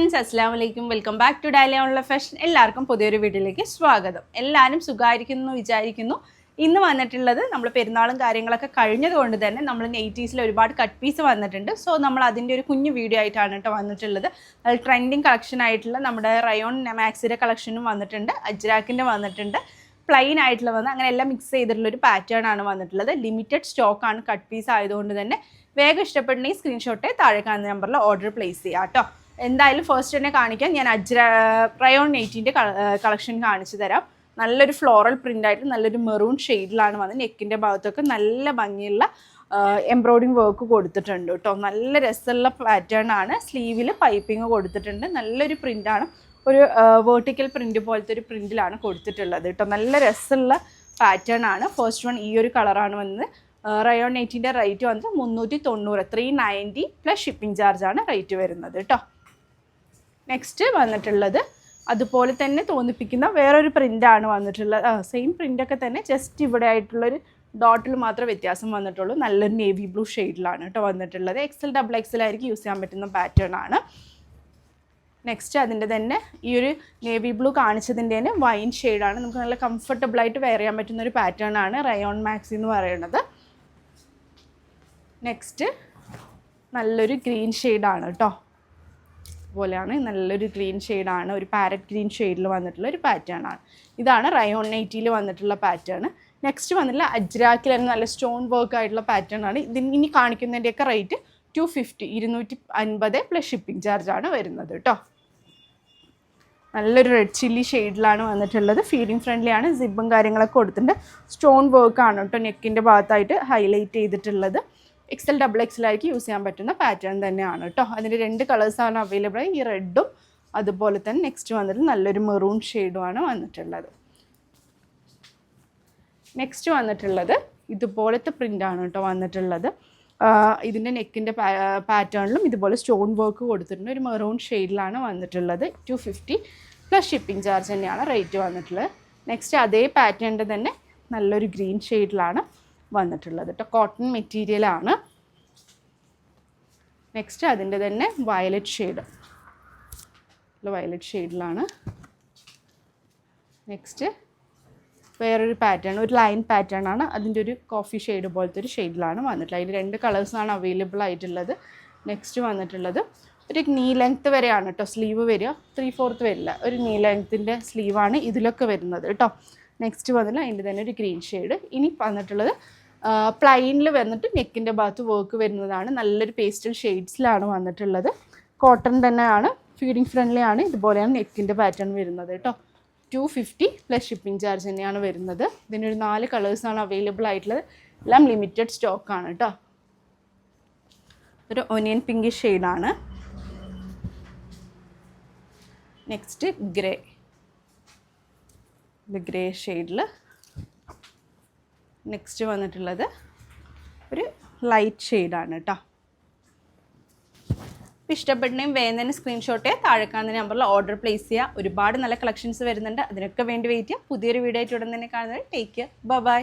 Friends, അസ്സലാമു അലൈക്കും. Welcome back to daily online fashion. എല്ലാവർക്കും പുതിയൊരു വീഡിയോയിലേക്ക് സ്വാഗതം. എല്ലാവരും സുഖമായിരിക്കുന്നു വിചാരിക്കുന്നു. ഇന്ന് വന്നിട്ടുള്ളത് നമ്മൾ പെരുന്നാളും കാര്യങ്ങളൊക്കെ കഴിഞ്ഞതുകൊണ്ട് തന്നെ നമ്മൾ നെയ്റ്റീസിൽ ഒരുപാട് കട്ട് പീസ് വന്നിട്ടുണ്ട്. സോ നമ്മൾ അതിൻ്റെ ഒരു കുഞ്ഞു വീഡിയോ ആയിട്ടാണ് കേട്ടോ വന്നിട്ടുള്ളത്. അത് ട്രെൻഡിങ് കളക്ഷൻ ആയിട്ടുള്ള നമ്മുടെ റയോൺ മാക്സിയുടെ കളക്ഷനും വന്നിട്ടുണ്ട്, അജ്രാക്കിൻ്റെ വന്നിട്ടുണ്ട്, പ്ലെയിൻ ആയിട്ടുള്ള വന്ന് അങ്ങനെ എല്ലാം മിക്സ് ചെയ്തിട്ടുള്ളൊരു പാറ്റേൺ ആണ് വന്നിട്ടുള്ളത്. ലിമിറ്റഡ് സ്റ്റോക്കാണ്, കട്ട് പീസ് ആയതുകൊണ്ട് തന്നെ വേഗം ഇഷ്ടപ്പെടണമെങ്കിൽ സ്ക്രീൻഷോട്ടെ താഴെ കാണുന്ന നമ്പറിൽ ഓർഡർ പ്ലേസ് ചെയ്യാം കേട്ടോ. എന്തായാലും ഫസ്റ്റ് തന്നെ കാണിക്കാൻ ഞാൻ റയോൺ 18-ൻ്റെ കളക്ഷൻ കാണിച്ചു തരാം. നല്ലൊരു ഫ്ലോറൽ പ്രിൻ്റ് ആയിട്ട് നല്ലൊരു മെറൂൺ ഷെയ്ഡിലാണ് വന്നത്. നെക്കിൻ്റെ ഭാഗത്തൊക്കെ നല്ല ഭംഗിയുള്ള എംബ്രോയിഡിങ് വർക്ക് കൊടുത്തിട്ടുണ്ട് കേട്ടോ. നല്ല രസമുള്ള പാറ്റേൺ ആണ്. സ്ലീവിൽ പൈപ്പിംഗ് കൊടുത്തിട്ടുണ്ട്. നല്ലൊരു പ്രിൻ്റാണ്, ഒരു വേർട്ടിക്കൽ പ്രിൻ്റ് പോലത്തെ ഒരു പ്രിൻ്റിലാണ് കൊടുത്തിട്ടുള്ളത് കേട്ടോ. നല്ല രസമുള്ള പാറ്റേൺ ആണ്. ഫസ്റ്റ് വൺ ഈ ഒരു കളറാണ് വന്നത്. റയോൺ 18-ൻ്റെ റേറ്റ് വന്നത് 390, 390 പ്ലസ് ഷിപ്പിംഗ് ചാർജാണ് റേറ്റ് വരുന്നത് കേട്ടോ. നെക്സ്റ്റ് വന്നിട്ടുള്ളത് അതുപോലെ തന്നെ തോന്നിപ്പിക്കുന്ന വേറൊരു പ്രിൻ്റാണ് വന്നിട്ടുള്ളത്. സെയിം പ്രിൻ്റൊക്കെ തന്നെ, ജസ്റ്റ് ഇവിടെ ആയിട്ടുള്ളൊരു ഡോട്ടിൽ മാത്രമേ വ്യത്യാസം വന്നിട്ടുള്ളൂ. നല്ലൊരു നേവി ബ്ലൂ ഷെയ്ഡിലാണ് കേട്ടോ വന്നിട്ടുള്ളത്. XL XXL ആയിരിക്കും യൂസ് ചെയ്യാൻ പറ്റുന്ന പാറ്റേൺ ആണ്. നെക്സ്റ്റ് അതിൻ്റെ തന്നെ ഈ ഒരു നേവി ബ്ലൂ കാണിച്ചതിൻ്റെ തന്നെ വൈൻ ഷെയ്ഡാണ്. നമുക്ക് നല്ല കംഫർട്ടബിളായിട്ട് വെയർ ചെയ്യാൻ പറ്റുന്ന ഒരു പാറ്റേൺ ആണ് റയോൺ മാക്സി എന്ന് പറയുന്നത്. നെക്സ്റ്റ് നല്ലൊരു ഗ്രീൻ ഷെയ്ഡാണ് കേട്ടോ. പോലെയാണ് നല്ലൊരു ഗ്രീൻ ഷെയ്ഡാണ്, ഒരു പാരറ്റ് ഗ്രീൻ ഷെയ്ഡിൽ വന്നിട്ടുള്ള ഒരു പാറ്റേൺ ആണ്. ഇതാണ് റയോൺ 80-ൽ വന്നിട്ടുള്ള പാറ്റേൺ. നെക്സ്റ്റ് വന്നിട്ടുള്ള അജ്രാക്കിൽ തന്നെ നല്ല സ്റ്റോൺ വർക്ക് ആയിട്ടുള്ള പാറ്റേൺ ആണ്. ഇതിന് ഇനി കാണിക്കുന്നതിൻ്റെയൊക്കെ റേറ്റ് 250, 250 പ്ലസ് ഷിപ്പിംഗ് ചാർജാണ് വരുന്നത് കേട്ടോ. നല്ലൊരു റെഡ് ചില്ലി ഷെയ്ഡിലാണ് വന്നിട്ടുള്ളത്. ഫീഡിങ് ഫ്രണ്ട്ലി ആണ്, സിബും കാര്യങ്ങളൊക്കെ കൊടുത്തിട്ടുണ്ട്. സ്റ്റോൺ വർക്കാണ് കേട്ടോ നെക്കിൻ്റെ ഭാഗത്തായിട്ട് ഹൈലൈറ്റ് ചെയ്തിട്ടുള്ളത്. XL XXL ആയിരിക്കും യൂസ് ചെയ്യാൻ പറ്റുന്ന പാറ്റേൺ തന്നെയാണ് കേട്ടോ. അതിൻ്റെ 2 കളേഴ്സാണ് അവൈലബിൾ ആയി, ഈ റെഡും അതുപോലെ തന്നെ നെക്സ്റ്റ് വന്നിട്ട് നല്ലൊരു മെറൂൺ ഷെയ്ഡുമാണ് വന്നിട്ടുള്ളത്. നെക്സ്റ്റ് വന്നിട്ടുള്ളത് ഇതുപോലത്തെ പ്രിൻ്റാണ് കേട്ടോ വന്നിട്ടുള്ളത്. ഇതിൻ്റെ നെക്കിൻ്റെ പാറ്റേണിലും ഇതുപോലെ സ്റ്റോൺ വർക്ക് കൊടുത്തിട്ടുണ്ട്. ഒരു മെറൂൺ ഷെയ്ഡിലാണ് വന്നിട്ടുള്ളത്. 250 പ്ലസ് ഷിപ്പിംഗ് ചാർജ് തന്നെയാണ് റേറ്റ് വന്നിട്ടുള്ളത്. നെക്സ്റ്റ് അതേ പാറ്റേണിൻ്റെ തന്നെ നല്ലൊരു ഗ്രീൻ ഷെയ്ഡിലാണ് വന്നിട്ടുള്ളത് കേട്ടോ. കോട്ടൺ മെറ്റീരിയലാണ്. നെക്സ്റ്റ് അതിൻ്റെ തന്നെ വയലറ്റ് ഷെയ്ഡ്, വയലറ്റ് ഷെയ്ഡിലാണ്. നെക്സ്റ്റ് വേറൊരു പാറ്റേൺ, ഒരു ലൈൻ പാറ്റേൺ ആണ്. അതിൻ്റെ ഒരു കോഫി ഷെയ്ഡ് പോലത്തെ ഒരു ഷെയ്ഡിലാണ് വന്നിട്ടുള്ളത്. അതിൽ 2 കളേഴ്സാണ് അവൈലബിൾ ആയിട്ടുള്ളത്. നെക്സ്റ്റ് വന്നിട്ടുള്ളത് ഒരു നീ ലെങ്ത്ത് വരെയാണ് കേട്ടോ സ്ലീവ് വരിക, 3/4 വരില്ല. ഒരു നീ ലെങ്ത്തിൻ്റെ സ്ലീവാണ് ഇതിലൊക്കെ വരുന്നത് കേട്ടോ. നെക്സ്റ്റ് വന്നിട്ട് അതിൻ്റെ തന്നെ ഒരു ഗ്രീൻ ഷെയ്ഡ്. ഇനി വന്നിട്ടുള്ളത് പ്ലൈനിൽ വന്നിട്ട് നെക്കിൻ്റെ ഭാഗത്ത് വർക്ക് വരുന്നതാണ്. നല്ലൊരു പേസ്റ്റൽ ഷെയ്ഡ്സിലാണ് വന്നിട്ടുള്ളത്. കോട്ടൺ തന്നെയാണ്, ഫീഡിങ് ഫ്രണ്ട്ലി ആണ്. ഇതുപോലെയാണ് നെക്കിൻ്റെ പാറ്റേൺ വരുന്നത് കേട്ടോ. 250 പ്ലസ് ഷിപ്പിംഗ് ചാർജ് തന്നെയാണ് വരുന്നത്. ഇതിനൊരു 4 കളേഴ്സാണ് അവൈലബിൾ ആയിട്ടുള്ളത്. എല്ലാം ലിമിറ്റഡ് സ്റ്റോക്കാണ് കേട്ടോ. ഒരു ഒനിയൻ പിങ്ക് ഷെയ്ഡാണ്. നെക്സ്റ്റ് ഗ്രേ, ഇത് ഗ്രേ ഷെയ്ഡിൽ. നെക്സ്റ്റ് വന്നിട്ടുള്ളത് ഒരു ലൈറ്റ് ഷെയ്ഡാണ് കേട്ടോ. ഇഷ്ടപ്പെടുന്നതും വേഗം സ്ക്രീൻഷോട്ട് താഴെ കാണുന്ന നമ്പറിൽ ഓർഡർ പ്ലേസ് ചെയ്യുക. ഒരുപാട് നല്ല കളക്ഷൻസ് വരുന്നുണ്ട്, അതിനൊക്കെ വേണ്ടി വെയിറ്റ് ചെയ്യുക. പുതിയൊരു വീഡിയോ ആയിട്ട് ഉടൻ തന്നെ കാണുന്നത്. Take care, by.